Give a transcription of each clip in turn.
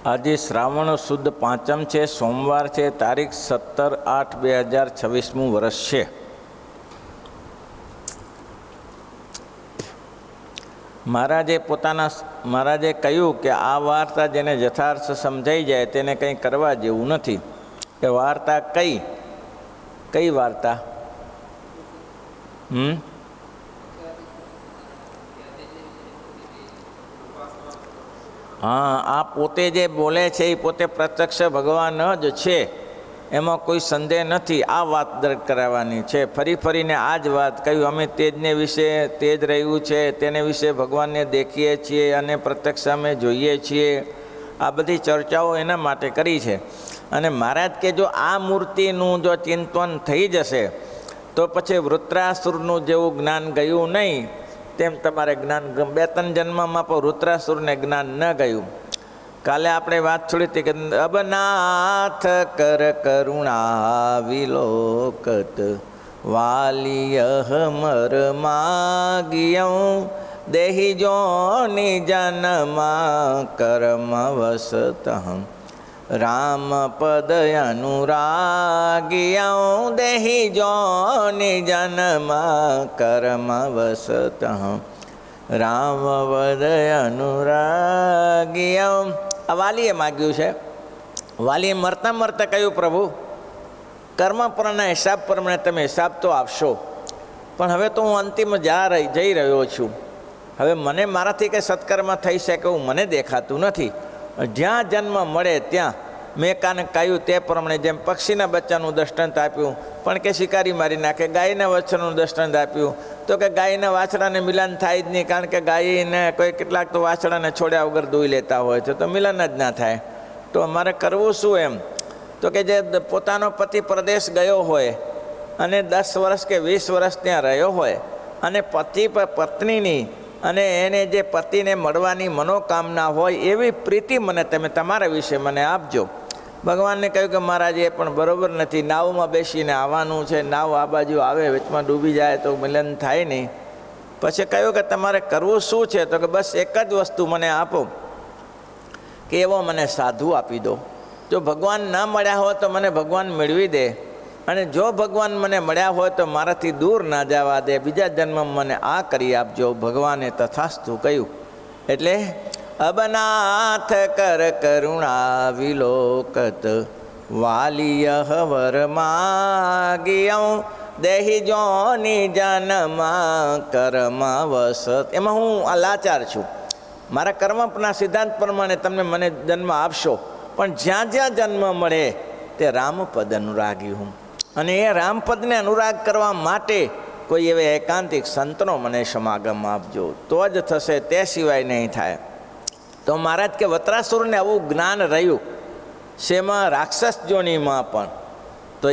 આજે શ્રાવણ સુદ પાંચમ છે, સોમવાર છે, તારીખ 17/8/2026 વર્ષ છે. મહારાજે કહ્યું કે આ વાર્તા જેને યથાર્થ સમજાઈ જાય તેને કંઈ કરવા જેવું નથી. એ વાર્તા કઈ વાર્તા? હા, આ પોતે જે બોલે છે એ પોતે પ્રત્યક્ષ ભગવાન જ છે, એમાં કોઈ સંદેહ નથી. આ વાત દર્દ કરાવવાની છે. ફરીને આ જ વાત કહ્યું. અમે તેજને વિશે, તેજ રહ્યું છે તેને વિશે ભગવાનને દેખીએ છીએ અને પ્રત્યક્ષ અમે જોઈએ છીએ. આ બધી ચર્ચાઓ એના માટે કરી છે. અને મહારાજ કે જો આ મૂર્તિનું જો ચિંતન થઈ જશે તો પછી વૃત્રાસુરનું જેવું જ્ઞાન ગયું નહીં તેમ તમારે જ્ઞાન 2-3 જન્મમાં પણ વૃત્રાસુરને જ્ઞાન ન ગયું. કાલે આપણે વાત છોડી હતી કે અબનાથ કર કરુણા વિલોકત વાલિયહ મર માગિયં દેહી જોની જન્મા કર્મ વસતઃ રામ પદ અનુરાગિયં દેહી જોની જન્મા કર્મ વસતઃ રામ પદ અનુરાગિયં. આ વાલીએ માગ્યું છે. વાલીએ મરતા કહ્યું, પ્રભુ કર્મ પરના હિસાબ પ્રમાણે તમે હિસાબ તો આપશો, પણ હવે તો હું અંતિમ જઈ રહ્યો છું. હવે મને મારાથી કંઈ સત્કર્મ થઈ શકે એવું મને દેખાતું નથી. જ્યાં જન્મ મળે ત્યાં મેં કાને કહ્યું તે પ્રમાણે, જેમ પક્ષીના બચ્ચાનું દૃષ્ટાંત આપ્યું પણ કે શિકારી મારી નાખે, ગાયના વાછરનું દૃષ્ટાંત આપ્યું તો કે ગાયના વાછડાને મિલન થાય જ નહીં, કારણ કે ગાયને કોઈ કેટલાક તો વાછડાને છોડ્યા વગર દોઈ લેતા હોય છે, તો મિલન જ ના થાય. તો અમારે કરવું શું એમ? તો કે જે પોતાનો પતિ પ્રદેશ ગયો હોય અને 10 વર્ષ કે 20 વર્ષ ત્યાં રહ્યો હોય અને પતિ પત્નીની અને એને જે પતિને મળવાની મનોકામના હોય એવી પ્રીતિ મને તમે તમારા વિશે મને આપજો. ભગવાનને કહ્યું કે મહારાજ એ પણ બરાબર નથી. નાવમાં બેસીને આવવાનું છે, નાવ આ બાજુ આવે, વચમાં ડૂબી જાય તો મિલન થાય નહીં. પછી કહ્યું કે તમારે કરવું શું છે? તો કે બસ એક જ વસ્તુ મને આપો કે એવો મને સાધુ આપી દો. જો ભગવાન ના મળ્યા હોય તો મને ભગવાન મેળવી દે, અને જો ભગવાન મને મળ્યા હોય તો મારાથી દૂર ના જવા દે. બીજા જન્મ મને આ કરી આપજો. ભગવાને તથાસ્તુ કહ્યું. એટલે અબનાથ કર કરુણા વિલોકત વાલિયહ વર માગિયં દેહી જોની જન્મા કર્મ વસત. એમાં હું આ લાચાર છું. મારા કર્મના સિદ્ધાંત પ્રમાણે તમે મને જન્મ આપશો, પણ જ્યાં જ્યાં જન્મ મળે તે રામપદ અનુરાગી હું. અને એ રામપદને અનુરાગ કરવા માટે કોઈ એવા એકાંતિક સંતનો મને સમાગમ આપજો, તો જ થશે, તે સિવાય નહીં થાય. તો મહારાજ કે વત્રાસુરને આવું જ્ઞાન રહ્યું શેમાં? રાક્ષસ જોનીમાં પણ. તો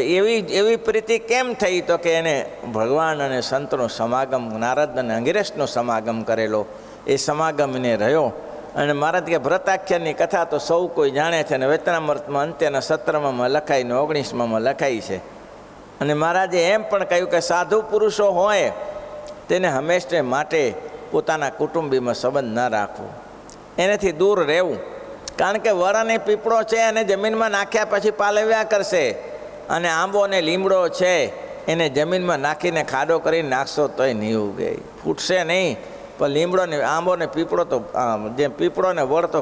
એવી પ્રીતિ કેમ થઈ? તો કે એને ભગવાન અને સંતનો સમાગમ, નારદ અને અંગિરસનો સમાગમ કરેલો, એ સમાગમ એને રહ્યો. અને મહારાજ કે ભરતાખ્યાનની કથા તો સૌ કોઈ જાણે છે, અને વચનામૃતમાં અંત્યના 17માં લખાઈ ને 19માં લખાઈ છે. અને મહારાજે એમ પણ કહ્યું કે સાધુ પુરુષો હોય તેને હંમેશને માટે પોતાના કુટુંબીમાં સંબંધ ન રાખવો, એનાથી દૂર રહેવું. કારણ કે વર અને પીપળો છે અને જમીનમાં નાખ્યા પછી પાલવ્યા કરશે, અને આંબો અને લીમડો છે એને જમીનમાં નાખીને ખાડો કરીને નાખશો તોય નહીં ઉગે, ફૂટશે નહીં. પણ લીમડો ને આંબો ને પીપળો તો જે પીપળો ને વડ તો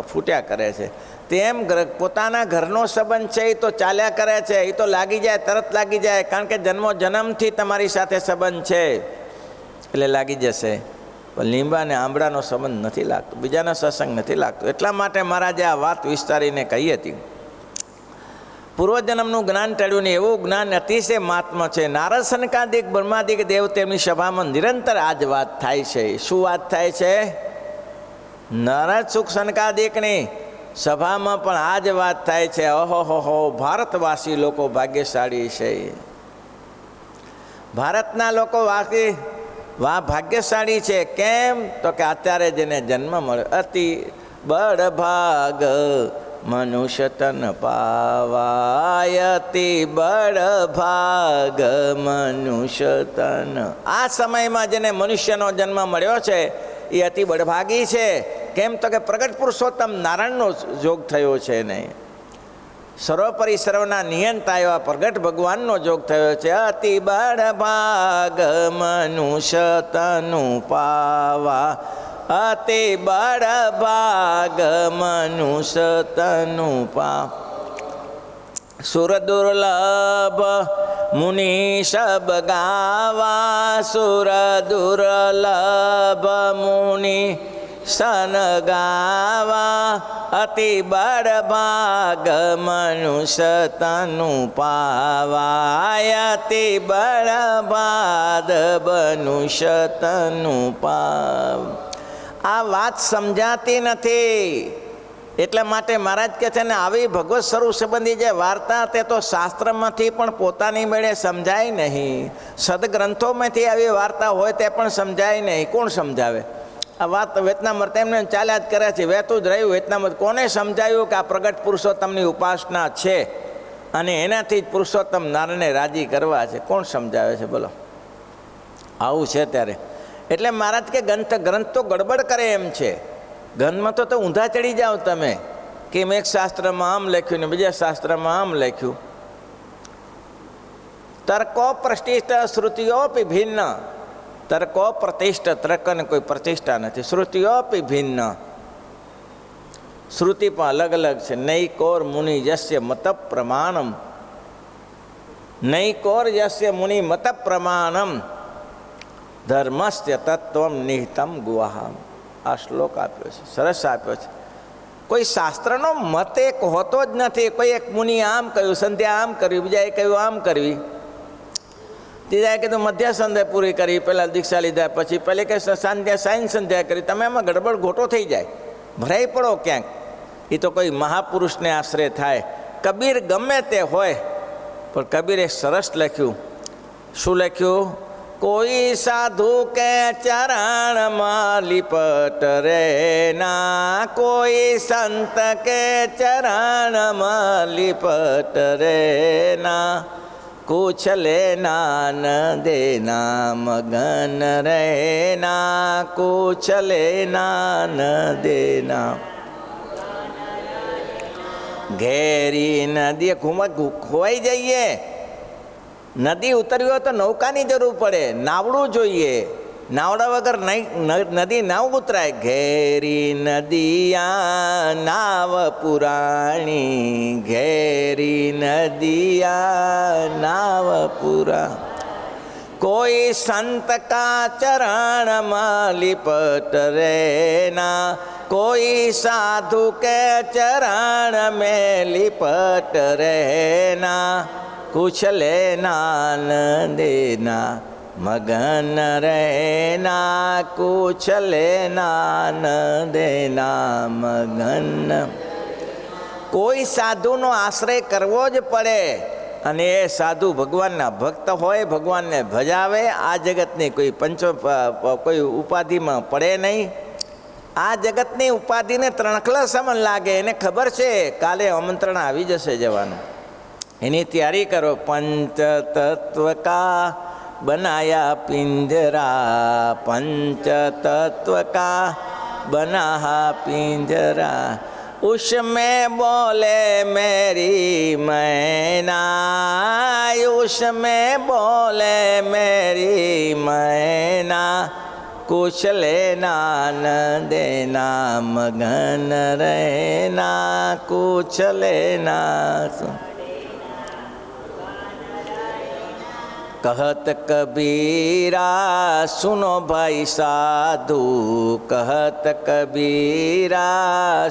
ફૂટ્યા કરે છે. તેમ પોતાના ઘરનો સંબંધ છે એ તો ચાલ્યા કરે છે, એ તો લાગી જાય, તરત લાગી જાય, કારણ કે જન્મથી તમારી સાથે સંબંધ છે એટલે લાગી જશે. પણ લીંબા અને આંબળાનો સંબંધ નથી લાગતો, બીજાનો સત્સંગ નથી લાગતો. એટલા માટે મહારાજે આ વાત વિસ્તારીને કહી હતી. પૂર્વજન્મનું જ્ઞાન ટળ્યું ને એવું જ્ઞાન અતિશય મહાત્મા છે. નારદ સનકાદિક બ્રહ્માદિક દેવ તેમની સભામાં નિરંતર આ જ વાત થાય છે. શું વાત થાય છે? નારદ સુખ સનકાદિકની સભામાં પણ આ જ વાત થાય છે. ઓહો, ભારતવાસી લોકો ભાગ્યશાળી છે. ભારતના લોકો ભાગ્યશાળી છે. કેમ? તો કે અત્યારે જેને જન્મ મળ્યો, અતિ બળ ભાગ મનુષ્ય તન પાવાય, અતિ બળ ભાગ મનુષ્ય તન. આ સમયમાં જેને મનુષ્યનો જન્મ મળ્યો છે એ અતિ બળભાગી છે. કેમ તો કે પ્રગટ પુરુષોત્તમ નારાયણનો જોગ થયો છે નહીં, સર્વોપરી સર્વના નિયંતા એવા પ્રગટ ભગવાનનો જોગ થયો છે. અતિ બળભાગ મનુષ્ય તનુ પાવા, અતિ બળભાગ મનુષ્ય તનુ પા. સુર દુર્લભ મુનિ શબ ગાવા, સુર દુર્લભ મુનિ સન ગાવા, અતિ બળભાગ મનુષ્ય તનુ પાવા, અતિ બળભાગ મનુષ્ય તનુ પાવ. આ વાત સમજાતી નથી, એટલા માટે મહારાજ કહે છે ને આવી ભગવત સ્વરૂપ સંબંધી જે વાર્તા તે તો શાસ્ત્રમાંથી પણ પોતાની મેળે સમજાય નહીં, સદગ્રંથોમાંથી આવી વાર્તા હોય તે પણ સમજાય નહીં. કોણ સમજાવે? આ વાત વેતનામૃત એમને ચાલ્યા જ કરે છે, વહેતું જ રહ્યું વેતનામૃત. કોને સમજાવ્યું કે આ પ્રગટ પુરુષોત્તમની ઉપાસના છે અને એનાથી જ પુરુષોત્તમ નારાયણને રાજી કરવા છે? કોણ સમજાવે છે બોલો? આવું છે ત્યારે. એટલે મહારાજ કે ગ્રંથ તો ગડબડ કરે એમ છે. ગ્રંથમાં તો ઊંધા ચડી જાઓ તમે, કે એક શાસ્ત્રમાં આમ લખ્યું ને બીજા શાસ્ત્રમાં આમ લખ્યું. તર્કો પ્રતિષ્ઠ શ્રુતિઓપી ભિન્ન, તર્કો પ્રતિષ્ઠ, તર્કને કોઈ પ્રતિષ્ઠા નથી. શ્રુતિઓપી ભિન્ન, શ્રુતિ પણ અલગ અલગ છે. નૈકોર મુનિ યસ્ય મત પ્રમાણમ, નૈકોર યસ્ય મુનિ મત પ્રમાણમ ધર્મસ્ય તત્વમ નિહિતમ ગુહામ. આ શ્લોક આપ્યો છે, સરસ આપ્યો છે. કોઈ શાસ્ત્રનો મત એક હોતો જ નથી. કોઈ એક મુનિ આમ કહ્યું, સંધ્યા આમ કરવી, બીજાએ કહ્યું આમ કરવી, ત્રીજાએ કીધું મધ્યા સંધ્યા પૂરી કરી, પહેલાં દીક્ષા લીધા પછી પહેલે કે સાંજ સંધ્યા કરી. તમે એમાં ગડબડ ઘોટો થઈ જાય, ભરાઈ પડો ક્યાંક. એ તો કોઈ મહાપુરુષને આશ્રય થાય. કબીર ગમે તે હોય, પણ કબીરે સરસ લખ્યું. શું લખ્યું? કોઈ સાધુ કે ચરણમાં લિપટ રે ના, કોઈ સંત કે ચરણમાં લિપટ રે ના, કુછ લેના ન દેના મગન રે ના, કુછ લેના ન દેના. ઘેરી નદી ખોવાઈ જઈએ, નદી ઉતરવી હોય તો નૌકાની જરૂર પડે, નાવડું જોઈએ. નાવડા વગર નદી નાવ ઉતરાય. ઘેરી નદિયા નાવ પુરાણી, ઘેરી નદિયા નાવ પુરા. કોઈ સંત કા ચરણમાં લિપટ રે ના, કોઈ સાધુ કે ચરણ में लिपट रहना, कुछ लेना न देना मगन रहना, कुछ लेना न देना मगन. કોઈ સાધુનો આશ્રય કરવો જ પડે, અને એ સાધુ ભગવાનના ભક્ત હોય, ભગવાનને ભજાવે. આ જગતની કોઈ ઉપાધિમાં પડે નહીં. આ જગતની ઉપાધિને ત્રણખલા સમન લાગે. એને ખબર છે કાલે આમંત્રણ આવી જશે જવાનું, એની તૈયારી કરો. પંચ તત્વ કા બનાયા પિંજરા, પંચ તત્વ કા બના પિંજરા, उसमें बोले मेरी मैना, उसमें बोले मेरी मैना, कुछ लेना न देना मगन रहना, कुछ लेना. कहत कबीरा सुनो भाई साधु, कहत कबीरा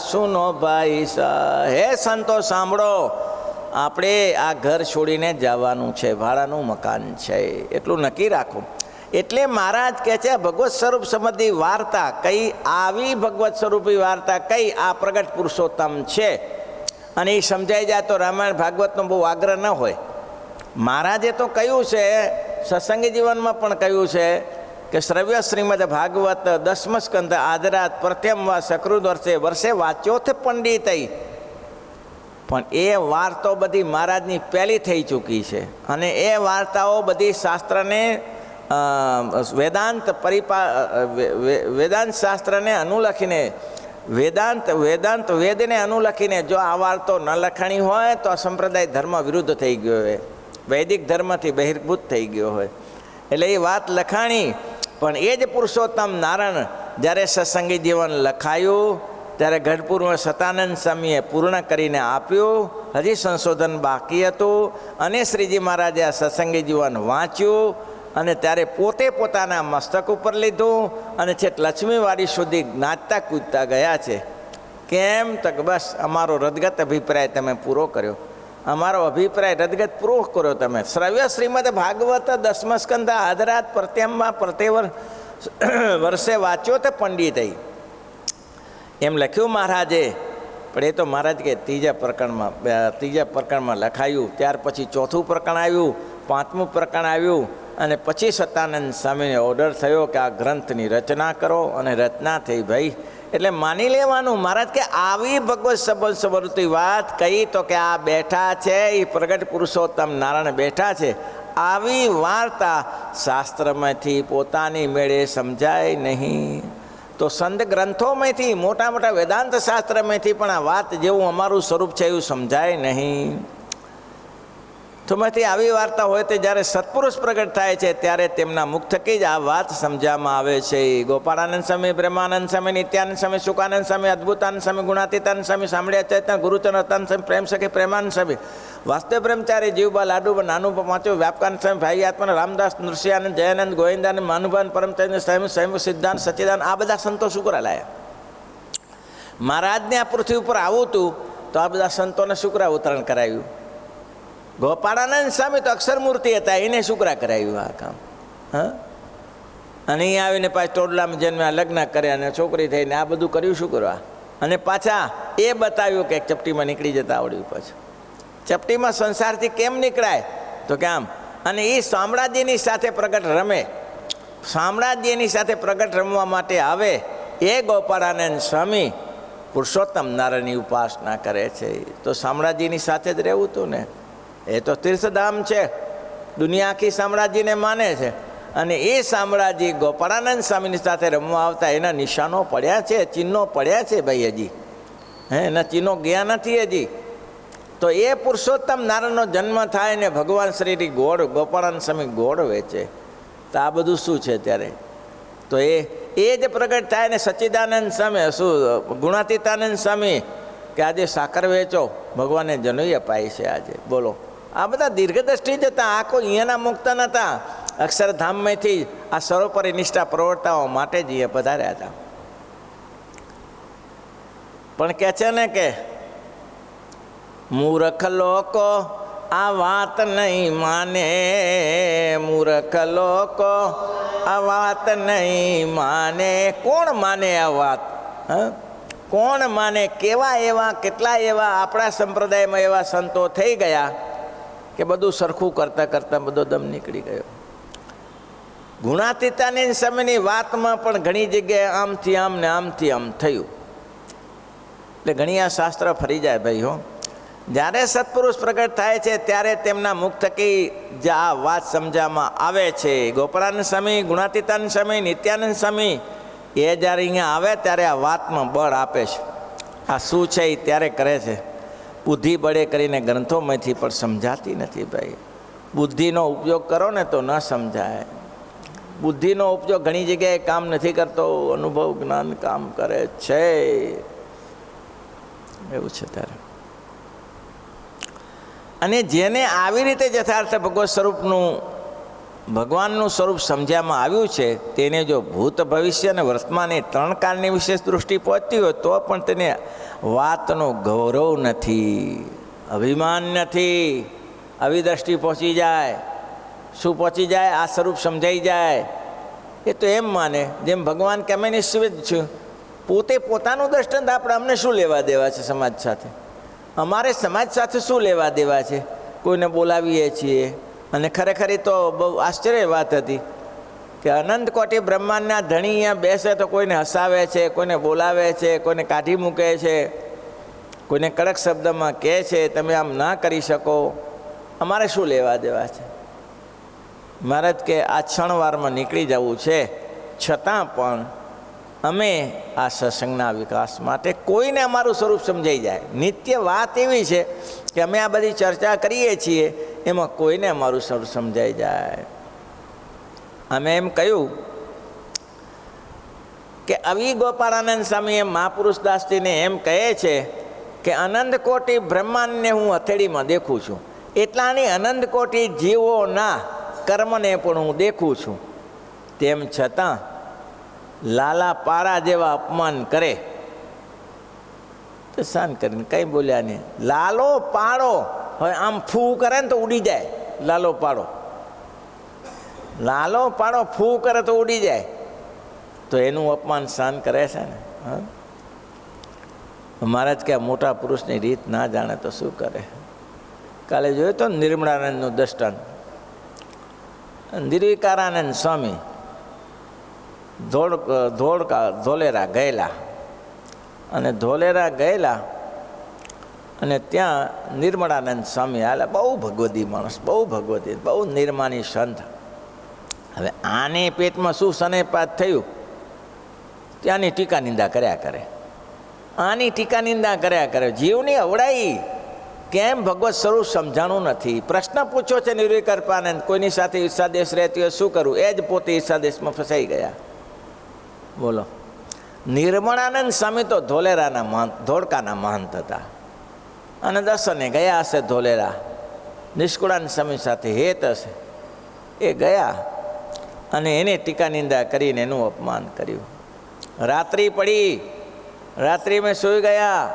सुनो भाई सा. હે સંતો સાંભળો, આપણે આ ઘર છોડીને જવાનું છે, ભાડાનું મકાન છે, એટલું નક્કી રાખો. એટલે મહારાજ કહે છે ભગવત સ્વરૂપ સંબંધી વાર્તા કઈ, આવી ભગવત સ્વરૂપી વાર્તા કઈ, આ પ્રગટ પુરુષોત્તમ છે. અને એ સમજાઈ જાય તો રામાયણ ભાગવતનો બહુ આગ્રહ ન હોય. મહારાજે તો કહ્યું છે, સત્સંગી જીવનમાં પણ કહ્યું છે કે શ્રવ્ય શ્રીમદ ભાગવત 10મ સ્કંદ આદરાત પ્રથમ વા સકૃત વર્ષે વાંચ્યો છે પંડિત. પણ એ વાર્તાઓ બધી મહારાજની પહેલી થઈ ચૂકી છે, અને એ વાર્તાઓ બધી શાસ્ત્રને વેદાંત શાસ્ત્રને અનુલખીને વેદને અનુલખીને જો આ વાર્તો ન લખાણી હોય તો આ સંપ્રદાય ધર્મ વિરુદ્ધ થઈ ગયો હોય, વૈદિક ધર્મથી બહિર્ભૂત થઈ ગયો હોય. એટલે એ વાત લખાણી. પણ એ જ પુરુષોત્તમ નારાયણ જ્યારે સત્સંગી જીવન લખાયું ત્યારે ગઢપુરમાં સતાનંદ સ્વામીએ પૂર્ણ કરીને આપ્યું. હજી સંશોધન બાકી હતું અને શ્રીજી મહારાજે આ સત્સંગી જીવન વાંચ્યું અને ત્યારે પોતે પોતાના મસ્તક ઉપર લીધું અને છેક લક્ષ્મીવાડી સુધી નાચતા કૂદતા ગયા છે. કેમ તો કે બસ અમારો રદગત અભિપ્રાય તમે પૂરો કર્યો, અમારો અભિપ્રાય રદગત પૂરો કર્યો તમે. શ્રવ્ય શ્રીમદ ભાગવત 10મ સ્કંદ આદરાત પ્રત્યમમાં પ્રત્યેવર વર્ષે વાંચ્યો તો પંડિત એમ લખ્યું મહારાજે. પણ એ તો મહારાજ કે ત્રીજા પ્રકરણમાં લખાયું. ત્યાર પછી ચોથું પ્રકરણ આવ્યું, 5મું પ્રકરણ આવ્યું અને પછી સતાનંદ સ્વામીને ઓર્ડર થયો કે આ ગ્રંથની રચના કરો અને રચના થઈ ભાઈ. એટલે માની લેવાનું મહારાજ કે આવી ભગવત સબલ સવૃત્તિ વાત કહી તો કે આ બેઠા છે એ પ્રગટ પુરુષોત્તમ નારાયણ બેઠા છે. આવી વાર્તા શાસ્ત્રમાંથી પોતાની મેળે સમજાય નહીં તો સંત ગ્રંથોમાંથી મોટા મોટા વેદાંત શાસ્ત્રમાંથી પણ આ વાત જેવું અમારું સ્વરૂપ છે એવું સમજાય નહીં. તો માંથી આવી વાર્તા હોય તો જ્યારે સત્પુરુષ પ્રગટ થાય છે ત્યારે તેમના મુખ થકી જ આ વાત સમજવામાં આવે છે. ગોપાળાનંદ સ્વામી, બ્રહ્માનંદ સ્વામી, નિત્યાનંદ સ્વામી, સુકાનંદ સ્વામી, અદ્ભુતાનંદ સ્વામી, ગુણાતીતાનંદ સ્વામી, સાંભળ્યા ચૈતન્ય, ગુરુચરણ રતાનંદ સ્વામી, પ્રેમ સખી પ્રેમાનંદ સ્વામી, વાસુદેવ બ્રહ્મચારી, જીવબા લાડુબા, નાનુબા પાંચો, વ્યાપકાનંદ સ્વામી, ભાઈ આત્મા, રામદાસ, નૃસિંહાનંદ, જયાનંદ, ગોવિંદાનંદ, માનુભાન, પરમચંદ સ્વામી, સ્વયં સિદ્ધાંત, સચ્ચિદાનંદ, આ બધા સંતો શું કરવા લાયા? મહારાજને આ પૃથ્વી ઉપર આવું હતું તો આ બધા સંતોને શુક્ર અવતરણ કરાવ્યું. ગોપાળાનંદ સ્વામી તો અક્ષરમૂર્તિ હતા, એને શુક્રા કરાવ્યું આ કામ. હા, અને અહીં આવીને પાછા ટોડલામાં જન્મ્યા, લગ્ન કર્યા અને છોકરી થઈને આ બધું કર્યું શું કરવા? અને પાછા એ બતાવ્યું કે ચપટીમાં નીકળી જતા આવડ્યું. પાછું ચપટીમાં સંસારથી કેમ નીકળાય તો કે આમ. અને એ શામળાજીની સાથે પ્રગટ રમે, શામળાજીની સાથે પ્રગટ રમવા માટે આવે એ ગોપાળાનંદ સ્વામી પુરુષોત્તમ નારાયણની ઉપાસના કરે છે. તો શામળાજીની સાથે જ રહેવું હતું ને. એ તો તીર્થધામ છે, દુનિયા આખી શામળાજીને માને છે. અને એ શામળાજી ગોપાળાનંદ સ્વામીની સાથે રમવા આવતા એના નિશાનો પડ્યા છે, ચિહ્નો પડ્યા છે ભાઈ હજી. એના ચિહ્નો ગયા નથી હજી. તો એ પુરુષોત્તમ નારાયણનો જન્મ થાય ને ભગવાન શ્રી ગોળ ગોપાળાનંદ સ્વામી ગોળ વેચે તો આ બધું શું છે ત્યારે? તો એ જ પ્રગટ થાય ને સચ્ચિદાનંદ સ્વામી, શું ગુણાતીતાનંદ સ્વામી કે આજે સાકર વેચો, ભગવાને જનોઈ અપાય છે આજે. બોલો, આ બધા દીર્ઘદ્રષ્ટિ જ હતા, આખો અહીંયાના મુક્ત નહોતા. અક્ષરધામમાંથી આ સર્વોપરી નિષ્ઠા પ્રવર્તાવા માટે જ અહીંયા પધાર્યા હતા. પણ કહે છે ને કે મૂર્ખ લોકો આ વાત નહીં માને, મૂર્ખ લોકો આ વાત નહીં માને. કોણ માને આ વાત? હા, કોણ માને? કેવા એવા કેટલા એવા આપણા સંપ્રદાયમાં એવા સંતો થઈ ગયા કે બધું સરખું કરતાં કરતાં બધો દમ નીકળી ગયો. ગુણાતીતાની સમયની વાતમાં પણ ઘણી જગ્યાએ આમથી આમ ને આમથી આમ થયું. એટલે ઘણી આ શાસ્ત્ર ફરી જાય ભાઈ. હો, જ્યારે સત્પુરુષ પ્રગટ થાય છે ત્યારે તેમના મુખ થકી જે આ વાત સમજવામાં આવે છે. ગોપાળાનંદ સ્વામી, ગુણાતીતાનંદ સ્વામી, નિત્યાનંદ સ્વામી એ જ્યારે અહીંયા આવે ત્યારે આ વાતમાં બળ આપે છે. આ શું છે એ ત્યારે કરે છે. બુદ્ધિ બળે કરીને ગ્રંથોમાંથી પણ સમજાતી નથી ભાઈ. બુદ્ધિનો ઉપયોગ કરો ને તો ન સમજાય. બુદ્ધિનો ઉપયોગ ઘણી જગ્યાએ કામ નથી કરતો, અનુભવ જ્ઞાન કામ કરે છે. એવું છે ત્યારે. અને જેને આવી રીતે યથાર્થ ભગવત સ્વરૂપનું ભગવાનનું સ્વરૂપ સમજવામાં આવ્યું છે તેને જો ભૂત ભવિષ્ય અને વર્તમાન એ 3 કાળની વિશેષ દૃષ્ટિ પહોંચતી હોય તો પણ તેને વાતનો ગૌરવ નથી, અભિમાન નથી. આવી દ્રષ્ટિ પહોંચી જાય. શું પહોંચી જાય? આ સ્વરૂપ સમજાઈ જાય. એ તો એમ માને જેમ ભગવાન કેમે નિશ્ચિત છે. પોતે પોતાનું દ્રષ્ટાંત આપણે અમને શું લેવા દેવા છે સમાજ સાથે? અમારે સમાજ સાથે શું લેવા દેવા છે? કોઈને બોલાવીએ છીએ. અને ખરેખર તો બહુ આશ્ચર્ય વાત હતી કે અનંત કોટી બ્રહ્માંડના ધણી અહીંયા બેસે તો કોઈને હસાવે છે, કોઈને બોલાવે છે, કોઈને કાઢી મૂકે છે, કોઈને કડક શબ્દમાં કહે છે તમે આમ ના કરી શકો. અમારે શું લેવા દેવા છે? મહારાજ કે આ ક્ષણવારમાં નીકળી જવું છે, છતાં પણ અમે આ સત્સંગના વિકાસ માટે કોઈને અમારું સ્વરૂપ સમજાઈ જાય. નિત્ય વાત એવી છે કે અમે આ બધી ચર્ચા કરીએ છીએ, એમાં કોઈને અમારું સ્વરૂપ સમજાઈ જાય. અમે એમ કહ્યું કે અવી ગોપાળાનંદ સ્વામી મહાપુરુષદાસજીને એમ કહે છે કે અનંત કોટી બ્રહ્માંડને હું હથેળીમાં દેખું છું, એટલાની અનંત કોટી જીવોના કર્મને પણ હું દેખું છું. તેમ છતાં લાલા પારા જેવા અપમાન કરે તો શાન કરીને કંઈ બોલ્યા નહીં. લાલો પાડો હવે આમ ફૂ કરે ને તો ઉડી જાય. લાલો પાડો ફૂ કરે તો ઉડી જાય, તો એનું અપમાન સહન કરે છે ને. મહારાજ કે મોટા પુરુષની રીત ના જાણે તો શું કરે. કાલે જોયું તો નિર્મળાનંદનું દ્રષ્ટાંત. નિર્વિકારાનંદ સ્વામી ધોલેરા ગયેલા, અને ધોલેરા ગયેલા અને ત્યાં નિર્મળાનંદ સ્વામી આવેલા. બહુ ભગવતી માણસ, બહુ ભગવતી, બહુ નિર્માની સંત. હવે આને પેટમાં શું સનેપાત થયું, ત્યાંની ટીકા નિંદા કર્યા કરે, આની ટીકા નિંદા કર્યા કરે. જીવની અવડાઈ કેમ ભગવત સ્વરૂપ સમજાણું નથી. પ્રશ્ન પૂછ્યો છે નિર્વિકલ્પાનંદ, કોઈની સાથે ઈર્ષાદેશ રહેતી હોય શું કરવું, એ જ પોતે ઈર્ષાદેશમાં ફસાઈ ગયા. બોલો. નિર્મળાનંદ સ્વામી તો ધોળકાના મહંત હતા, અને દર્શને ગયા હશે ધોલેરા. નિષ્કુળાનંદ સ્વામી સાથે હેત હશે, એ ગયા અને એને ટીકા નિંદા કરીને એનું અપમાન કર્યું. રાત્રિ પડી, રાત્રિમાં સૂઈ ગયા.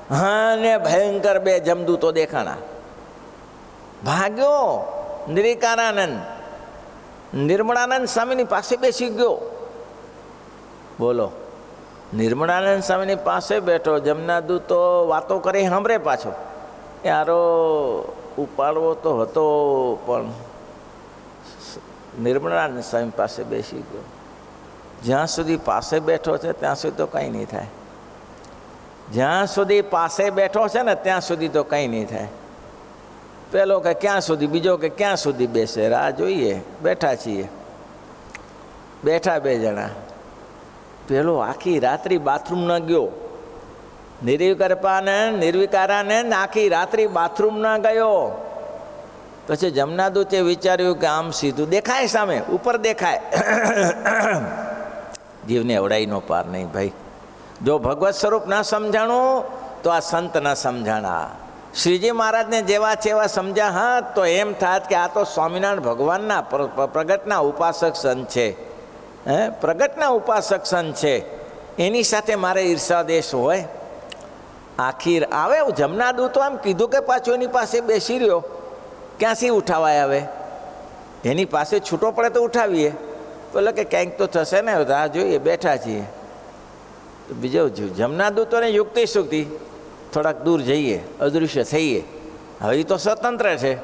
હા ને ભયંકર બે જમદૂતો દેખાણા. ભાગ્યો નિર્વિકારાનંદ નિર્મળાનંદ સ્વામીની પાસે બેસી ગયો. બોલો. નિર્મળાનંદ સ્વામીની પાસે બેઠો, જમનાદૂતો વાતો કરી સાંભળે પાછો. યારો ઉપાડવો તો હતો, પણ નિર્મળાનંદ સ્વામી પાસે બેસી ગયો. જ્યાં સુધી પાસે બેઠો છે ત્યાં સુધી તો કંઈ નહીં થાય. જ્યાં સુધી પાસે બેઠો છે ને ત્યાં સુધી તો કંઈ નહીં થાય. પેલો કે ક્યાં સુધી, બીજો કે ક્યાં સુધી બેસે, રાહ જોઈએ, બેઠા છીએ. બેઠા બે જણા. પેલો આખી રાત્રિ બાથરૂમ ન ગયો. નિર્વિકારાનંદ આખી રાત્રિ બાથરૂમ ન ગયો. પછી જમનાદૂતે વિચાર્યું કે આમ સીધું દેખાય, સામે ઉપર દેખાય. જીવને અવડાઈનો પાર નહીં ભાઈ. જો ભગવત સ્વરૂપ ના સમજાણું તો આ સંત ના સમજાણા. શ્રીજી મહારાજને જેવા છે એવા સમજ્યા હા તો એમ થાત કે આ તો સ્વામિનારાયણ ભગવાનના પ્રગટના ઉપાસક સંત છે, પ્રગટના ઉપાસક સંત છે, એની સાથે મારે ઈર્ષાદેશ હોય. આખીર આવે જમનાદૂતો આમ કીધું કે પાછું એની પાસે બેસી રહ્યો. ક્યાંથી ઉઠાવાય? હવે એની પાસે છૂટો પડે તો ઉઠાવીએ, બોલે કે ક્યાંક તો થશે ને, રાહ જોઈએ, બેઠા છીએ. તો બીજો જમનાદૂતોને યુક્તિ સુક્તિ, થોડાક દૂર જઈએ, અદૃશ્ય થઈએ. હવે એ તો સ્વતંત્ર છે.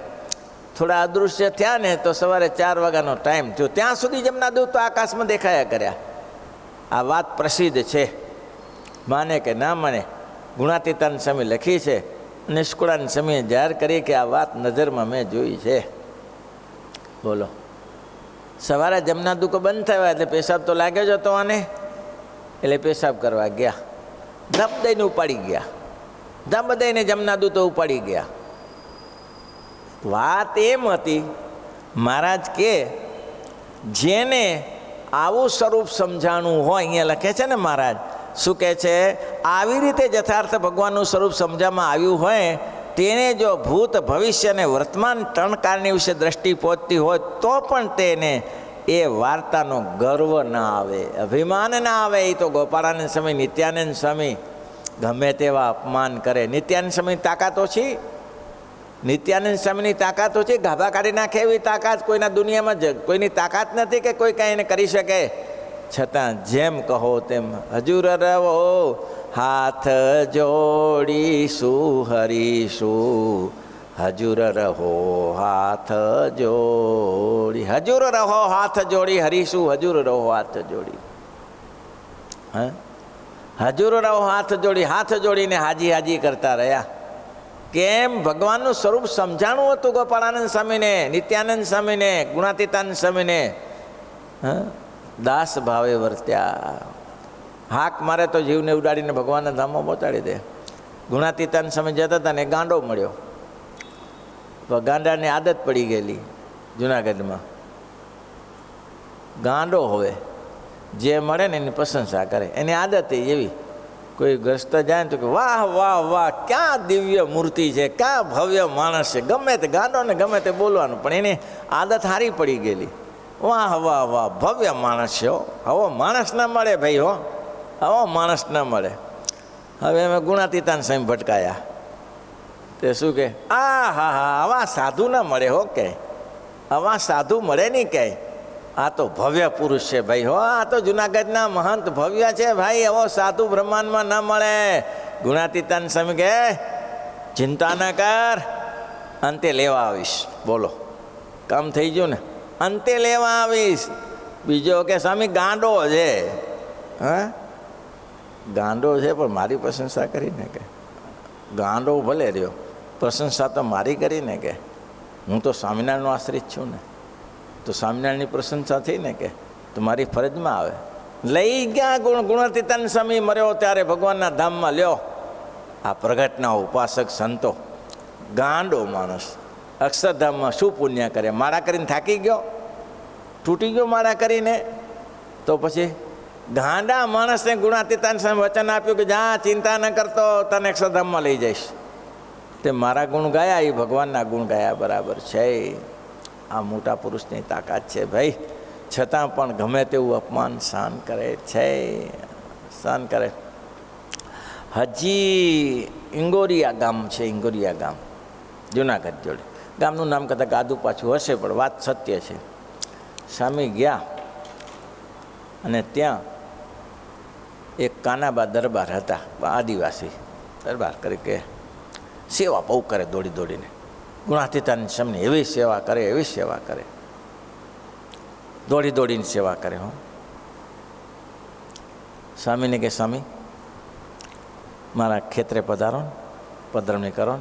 થોડા અદૃશ્ય થયા ને તો સવારે 4 વાગ્યાનો ટાઈમ થયો, ત્યાં સુધી જમનાદૂતો આકાશમાં દેખાયા કર્યા. આ વાત પ્રસિદ્ધ છે, માને કે ના માને. ગુણાતીતાન સ્વામી લખી છે, નિષ્કુળાનંદ સ્વામીએ જાહેર કરી કે આ વાત નજરમાં મેં જોઈ છે. બોલો. સવારે જમનાદૂતો બંધ થયા એટલે પેશાબ તો લાગ્યો જ હતો આને, એટલે પેશાબ કરવા ગયા. ધબ દઈને ઉપાડી ગયા, ધબ દઈને જમનાદૂતો ઉપાડી ગયા. વાત એમ હતી, મહારાજ કે જેને આવું સ્વરૂપ સમજાણું હોય, અહીંયા લખે છે ને મહારાજ શું કહે છે, આવી રીતે યથાર્થ ભગવાનનું સ્વરૂપ સમજાવવામાં આવ્યું હોય, તેને જો ભૂત ભવિષ્ય અને વર્તમાન 3 કાળની વિશે દ્રષ્ટિ પહોંચતી હોય તો પણ તેને એ વાર્તાનો ગર્વ ના આવે, અભિમાન ના આવે. એ તો ગોપાળાનંદ સ્વામી, નિત્યાનંદ સ્વામી ગમે તેવા અપમાન કરે. નિત્યાનંદ સ્વામીની તાકાત ઓછી, નિત્યાનંદ સ્વામીની તાકાત ઓછી, ગાભા કાઢી નાખે એવી તાકાત કોઈના દુનિયામાં કોઈની તાકાત નથી કે કોઈ કાંઈ એને કરી શકે. છતાં જેમ કહો તેમ હજુર રહો હાથ જોડીશું હરીશું, હજુર રહો હાથ જોડી, હજુર રહો હાથ જોડી હરીશું, હજુર રહો હાથ જોડી. હજુર રહો હાથ જોડી, હાથ જોડીને હાજી હાજી કરતા રહ્યા. કેમ ભગવાનનું સ્વરૂપ સમજાણું હતું ગોપાળાનંદ સ્વામીને, નિત્યાનંદ સ્વામીને, ગુણાતીતાનંદ સ્વામીને. દાસ ભાવે વર્ત્યા. હાક મારે તો જીવને ઉડાડીને ભગવાનના ધામમાં પહોંચાડી દે. ગુણાતીતાનંદ સ્વામી જતા હતા ને ગાંડો મળ્યો. તો ગાંડાની આદત પડી ગયેલી જુનાગઢમાં. ગાંડો હવે જે મળે ને એની પ્રશંસા કરે, એની આદત એવી. કોઈ ગ્રસ્ત જાય ને તો કે વાહ વાહ વાહ, ક્યાં દિવ્ય મૂર્તિ છે, ક્યાં ભવ્ય માણસ છે. ગમે તે ગાંડો ને ગમે તે બોલવાનું, પણ એની આદત સારી પડી ગયેલી. વાહ વાહ વાહ, ભવ્ય માણસ છે હો. હવે માણસ ના મળે ભાઈ હો, હવે માણસ ના મળે. હવે અમે ગુણાતીતાન સ્વામી ભટકાયા. તે શું કે આ હા હા, આવા સાધુ ના મળે હો, કે આવા સાધુ મળે નહીં ક્યાંય. આ તો ભવ્ય પુરુષ છે ભાઈ હો, આ તો જુનાગઢના મહંત ભવ્ય છે ભાઈ, એવો સાધુ બ્રહ્માંડમાં ન મળે. ગુણાતીતાન સ્વામી કે ચિંતા ન કર, અંતે લેવા આવીશ. બોલો, કામ થઈ ગયું ને, અંતે લેવા આવીશ. બીજો કે સ્વામી ગાંડો છે. હા, ગાંડો છે પણ મારી પ્રશંસા કરીને કે ગાંડો ભલે રહ્યો, પ્રશંસા તો મારી કરીને કે હું તો સ્વામિનારાયણનો આશ્રિત છું ને, તો સ્વામિનારાયણની પ્રશંસા થઈ ને કે તો મારી ફરજમાં આવે. લઈ ગયા ગુણાતીતાનંદ સ્વામી મર્યો ત્યારે ભગવાનના ધામમાં લ્યો. આ પ્રગટના ઉપાસક સંતો, ગાંડો માણસ અક્ષરધામમાં શું પુણ્ય કરે? માળા કરીને થાકી ગયો, તૂટી ગયો માળા કરીને. તો પછી ગાંડા માણસને ગુણાતીતાનંદ સ્વામી વચન આપ્યું કે જા ચિંતા ન કરતો, તને અક્ષરધામમાં લઈ જઈશ. તે મારા ગુણ ગાયા, એ ભગવાનના ગુણ ગાયા બરાબર છે. આ મોટા પુરુષની તાકાત છે ભાઈ. છતાં પણ ગમે તેવું અપમાન સહન કરે છે, સહન કરે. હજી ઇંગોરિયા ગામ છે, ઇંગોરિયા ગામ જુનાગઢ જોડે. ગામનું નામ કદાચ આદુ પાછું હશે, પણ વાત સત્ય છે. સ્વામી ગયા અને ત્યાં એક કાનાબા દરબાર હતા, આદિવાસી દરબાર તરીકે સેવા બહુ કરે, દોડી દોડીને. ગુણાતીતાનંદ સ્વામીની એવી સેવા કરે, એવી સેવા કરે, દોડી દોડીને સેવા કરે. હો, સ્વામીને કે સ્વામી મારા ખેતરે પધારો, પધરામણી કરો.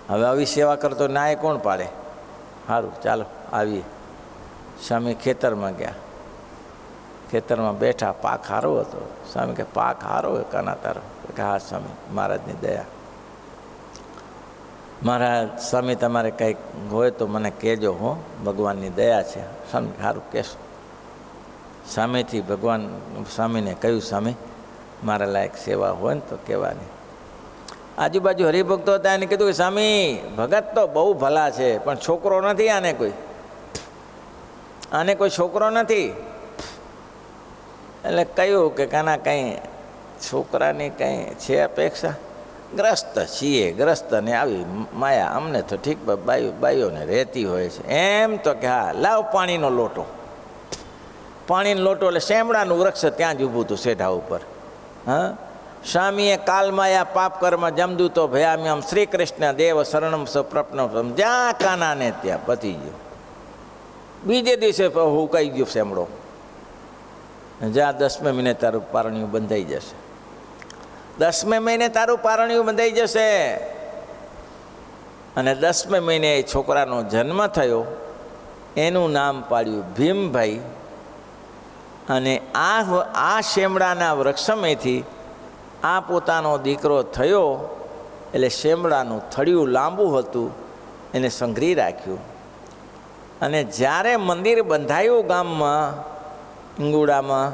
હવે આવી સેવા કરતો ના એ કોણ પાડે? સારું ચાલો આવીએ. સ્વામી ખેતરમાં ગયા, ખેતરમાં બેઠા. પાક સારો હતો. સ્વામી કે પાક સારો હોય કાના તારો? કે હા સ્વામી, મહારાજની દયા. મહારાજ સ્વામી તમારે કંઈક હોય તો મને કહેજો હો, ભગવાનની દયા છે. સ્વામી સારું કહેશો. સામેથી ભગવાન સ્વામીને કહ્યું, સ્વામી મારા લાયક સેવા હોય ને તો કહેવાની. આજુબાજુ હરિભક્તો હતા, એને કીધું કે સ્વામી ભગત તો બહુ ભલા છે, પણ છોકરો નથી આને કોઈ, આને કોઈ છોકરો નથી. એટલે કહ્યું કે કાના કંઈ છોકરાની કંઈ છે અપેક્ષા? ગ્રસ્ત છીએ, ગ્રસ્તને આવી માયા, અમને તો ઠીક બાઈઓને રહેતી હોય છે. એમ તો કે હા લાવ પાણીનો લોટો. પાણીનો લોટો એટલે શેમડાનું વૃક્ષ ત્યાં જ ઊભું હતું સેઢા ઉપર. હા, સ્વામીએ કાલમાયા પાપ કર્મ જમદૂતો ભયામ્યમ શ્રી કૃષ્ણ દેવ શરણમ સપ્રપનમ. જ્યાં કાનાને ત્યાં પતી ગયો. બીજે દિવસે હું કહી ગયો શેમડો, જ્યાં 10મે મહિને તારું પારણિયું બંધાઈ જશે, 10મે મહિને તારું પારણિયું બંધાઈ જશે. અને 10મે મહિને એ છોકરાનો જન્મ થયો, એનું નામ પાડ્યું ભીમભાઈ. અને આ શેમડાના વૃક્ષમેથી આ પોતાનો દીકરો થયો. એટલે શેમડાનું થળિયું લાંબુ હતું, એને સંઘરી રાખ્યું. અને જ્યારે મંદિર બંધાયું ગામમાં ઇંગુડામાં,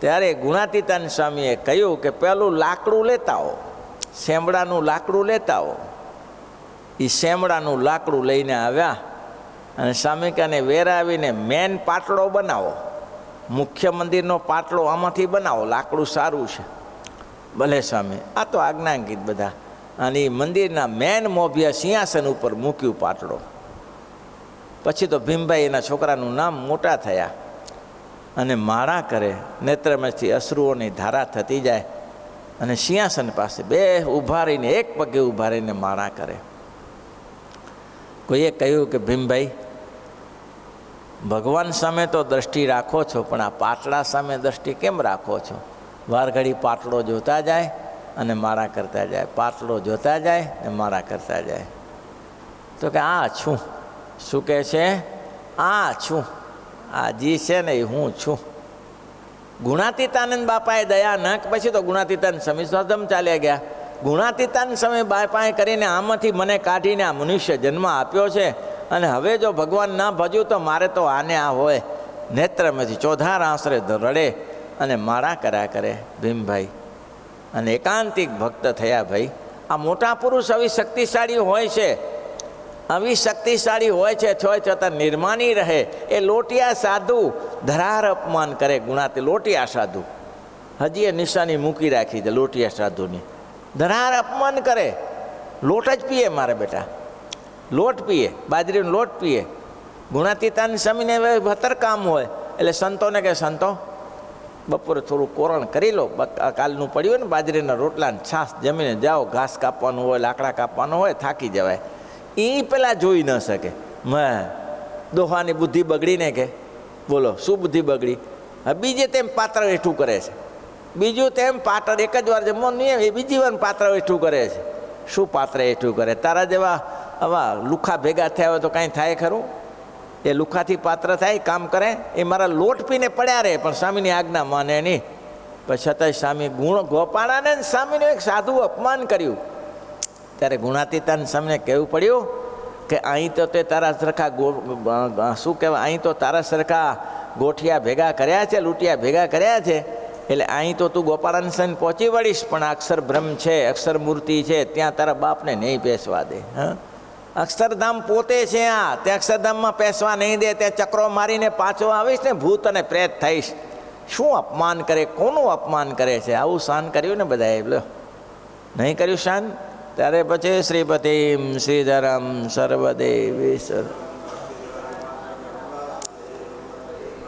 ત્યારે ગુણાતીતાનંદ સ્વામીએ કહ્યું કે પેલું લાકડું લેતા આવો, શેમડાનું લાકડું લેતા આવો. એ શેમડાનું લાકડું લઈને આવ્યા અને સ્વામી કાને વેરાવીને મેન પાટલો બનાવો, મુખ્ય મંદિરનો પાટલો આમાંથી બનાવો, લાકડું સારું છે. ભલે સ્વામી, આ તો આજ્ઞાંકિત બધા. અને એ મંદિરના મેન મોભિયા સિંહાસન ઉપર મૂક્યું પાટલો. પછી તો ભીમભાઈ એના છોકરાનું નામ મોટા થયા અને માળા કરે, નેત્રમાંથી અશ્રુઓની ધારા થતી જાય. અને સિંહાસન પાસે બે ઊભા રહીને, એક પગે ઊભા રહીને માળા કરે. કોઈએ કહ્યું કે ભીમભાઈ ભગવાન સામે તો દ્રષ્ટિ રાખો છો, પણ આ પાટલા સામે દ્રષ્ટિ કેમ રાખો છો? વાર ઘડી પાટલો જોતા જાય અને મારા કરતા જાય, પાટલો જોતા જાય ને મારા કરતા જાય. તો કે આ છું. શું કહે છે? આ છું, આ જી છે ને એ હું છું. ગુણાતીતાનંદ બાપાએ દયા ન પછી તો ગુણાતીતાનંદ સ્વામી સ્વધમ ચાલ્યા ગયા. ગુણાતીતાનંદ સ્વામી બાપાએ કરીને આમાંથી મને કાઢીને આ મનુષ્ય જન્મ આપ્યો છે, અને હવે જો ભગવાન ના ભજ્યું તો મારે તો આને આ હોય. નેત્રમાંથી ચોધાર આશરે રડે અને મારા કર્યા કરે ભીમભાઈ, અને એકાંતિક ભક્ત થયા. ભાઈ આ મોટા પુરુષ આવી શક્તિશાળી હોય છે, આવી શક્તિશાળી હોય છે, છતાં નિર્માની રહે. એ લોટિયા સાધુ ધરાર અપમાન કરે. ગુણાતી લોટિયા સાધુ હજી એ નિશાની મૂકી રાખી છે લોટિયા સાધુની. ધરાર અપમાન કરે. લોટ જ પીએ મારે બેટા, લોટ પીએ, બાજરીનો લોટ પીએ. ગુણાતીતાનંદ સ્વામીને ભતર કામ હોય એટલે સંતોને કે સંતો બપોરે થોડું કોરણ કરી લો, કાલનું પડ્યું ને બાજરીના રોટલાને છાશ જમીને જાઓ, ઘાસ કાપવાનું હોય, લાકડા કાપવાનું હોય, થાકી જવાય. એ પેલા જોઈ ન શકે. દોહાની બુદ્ધિ બગડીને કે બોલો શું બુદ્ધિ બગડી? બીજે તેમ પાત્ર હેઠું કરે છે, બીજું તેમ પાત્ર એક જ વાર જમવાનું નહીં, એ બીજી વાર પાત્ર હેઠું કરે છે. શું પાત્ર હેઠું કરે? તારા જેવા આવા લુખા ભેગા થયા હોય તો કાંઈ થાય ખરું? એ લુખાથી પાત્ર થાય, કામ કરે. એ મારા લોટ પીને પડ્યા રહે પણ સ્વામીની આજ્ઞા માને નહીં. પણ છતાંય સ્વામી ગોપાળાને સ્વામીનું એક સાધુ અપમાન કર્યું. ત્યારે ગુણાતીતાનંદ સ્વામીને કહેવું પડ્યું કે અહીં તો તે તારા સરખા શું કહેવાય, અહીં તો તારા સરખા ગોઠિયા ભેગા કર્યા છે, લૂંટિયા ભેગા કર્યા છે, એટલે અહીં તો તું ગોપાળાનંદ સ્વામી પહોંચી વળીશ, પણ અક્ષર બ્રહ્મ છે, અક્ષર મૂર્તિ છે, ત્યાં તારા બાપને નહીં પેસવા દે. અક્ષરધામ પોતે છે, ત્યાં અક્ષરધામમાં પેસવા નહીં દે. ત્યાં ચક્રો મારીને પાછો આવીશ ને ભૂત અને પ્રેત થઈશ. શું અપમાન કરે, કોનું અપમાન કરે છે? આવું શાન કર્યું ને બધાએ, લો નહીં કર્યું શાન? ત્યારે પછી શ્રીપતિમ શ્રીધરમ સર્વદેવેશ્વર